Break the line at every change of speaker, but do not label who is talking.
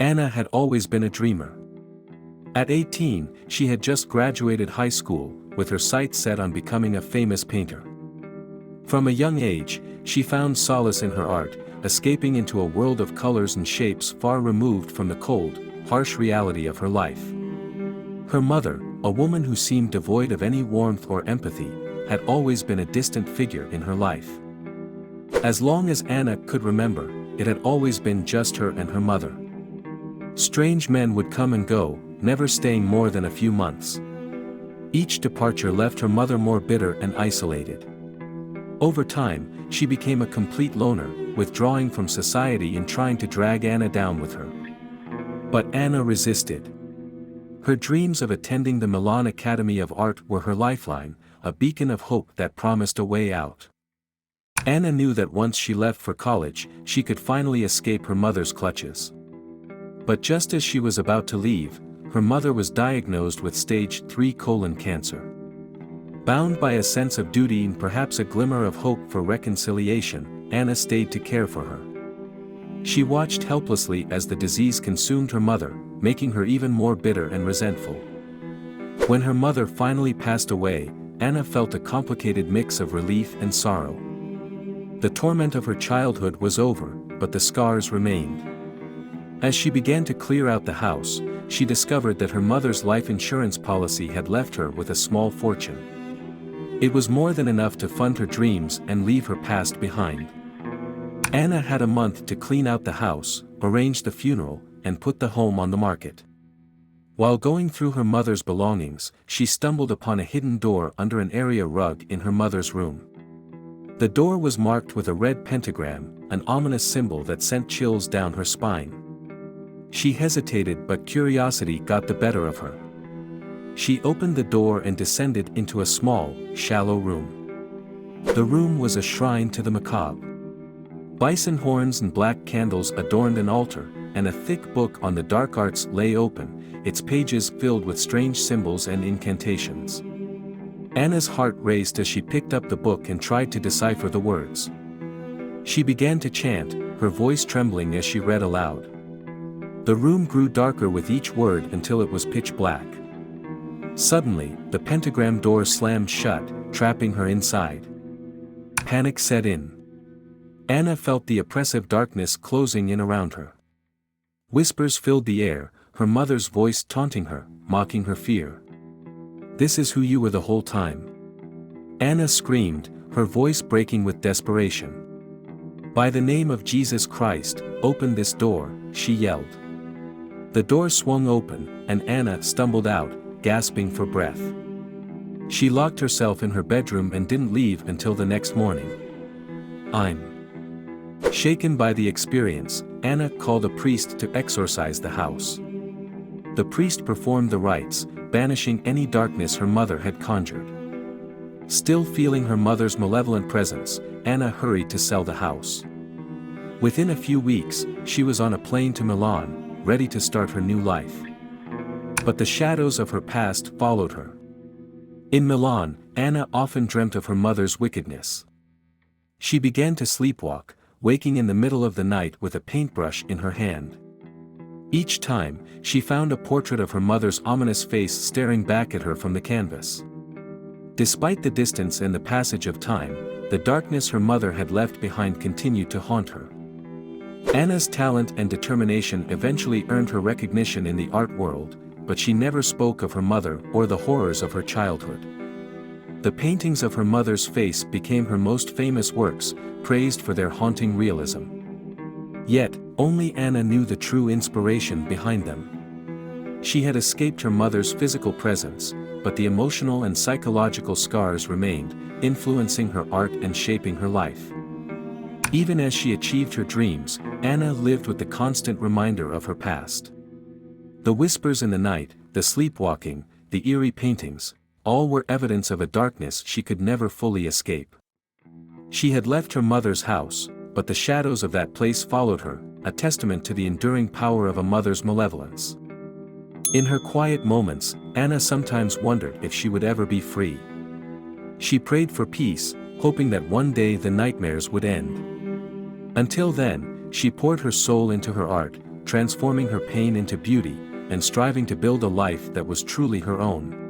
Anna had always been a dreamer. At 18, she had just graduated high school, with her sights set on becoming a famous painter. From a young age, she found solace in her art, escaping into a world of colors and shapes far removed from the cold, harsh reality of her life. Her mother, a woman who seemed devoid of any warmth or empathy, had always been a distant figure in her life. As long as Anna could remember, it had always been just her and her mother. Strange men would come and go, never staying more than a few months. Each departure left her mother more bitter and isolated. Over time, she became a complete loner, withdrawing from society and trying to drag Anna down with her. But Anna resisted. Her dreams of attending the Milan Academy of Art were her lifeline, a beacon of hope that promised a way out. Anna knew that once she left for college, she could finally escape her mother's clutches. But just as she was about to leave, her mother was diagnosed with stage 3 colon cancer. Bound by a sense of duty and perhaps a glimmer of hope for reconciliation, Anna stayed to care for her. She watched helplessly as the disease consumed her mother, making her even more bitter and resentful. When her mother finally passed away, Anna felt a complicated mix of relief and sorrow. The torment of her childhood was over, but the scars remained. As she began to clear out the house, she discovered that her mother's life insurance policy had left her with a small fortune. It was more than enough to fund her dreams and leave her past behind. Anna had a month to clean out the house, arrange the funeral, and put the home on the market. While going through her mother's belongings, she stumbled upon a hidden door under an area rug in her mother's room. The door was marked with a red pentagram, an ominous symbol that sent chills down her spine. She hesitated, but curiosity got the better of her. She opened the door and descended into a small, shallow room. The room was a shrine to the macabre. Bison horns and black candles adorned an altar, and a thick book on the dark arts lay open, its pages filled with strange symbols and incantations. Anna's heart raced as she picked up the book and tried to decipher the words. She began to chant, her voice trembling as she read aloud. The room grew darker with each word until it was pitch black. Suddenly, the pentagram door slammed shut, trapping her inside. Panic set in. Anna felt the oppressive darkness closing in around her. Whispers filled the air, her mother's voice taunting her, mocking her fear. "This is who you were the whole time." Anna screamed, her voice breaking with desperation. "By the name of Jesus Christ, open this door," she yelled. The door swung open, and Anna stumbled out, gasping for breath. She locked herself in her bedroom and didn't leave until the next morning. Shaken by the experience, Anna called a priest to exorcise the house. The priest performed the rites, banishing any darkness her mother had conjured. Still feeling her mother's malevolent presence, Anna hurried to sell the house. Within a few weeks, she was on a plane to Milan, ready to start her new life. But the shadows of her past followed her. In Milan, Anna often dreamt of her mother's wickedness. She began to sleepwalk, waking in the middle of the night with a paintbrush in her hand. Each time, she found a portrait of her mother's ominous face staring back at her from the canvas. Despite the distance and the passage of time, the darkness her mother had left behind continued to haunt her. Anna's talent and determination eventually earned her recognition in the art world, but she never spoke of her mother or the horrors of her childhood. The paintings of her mother's face became her most famous works, praised for their haunting realism. Yet, only Anna knew the true inspiration behind them. She had escaped her mother's physical presence, but the emotional and psychological scars remained, influencing her art and shaping her life. Even as she achieved her dreams, Anna lived with the constant reminder of her past. The whispers in the night, the sleepwalking, the eerie paintings, all were evidence of a darkness she could never fully escape. She had left her mother's house, but the shadows of that place followed her, a testament to the enduring power of a mother's malevolence. In her quiet moments, Anna sometimes wondered if she would ever be free. She prayed for peace, hoping that one day the nightmares would end. Until then, she poured her soul into her art, transforming her pain into beauty, and striving to build a life that was truly her own.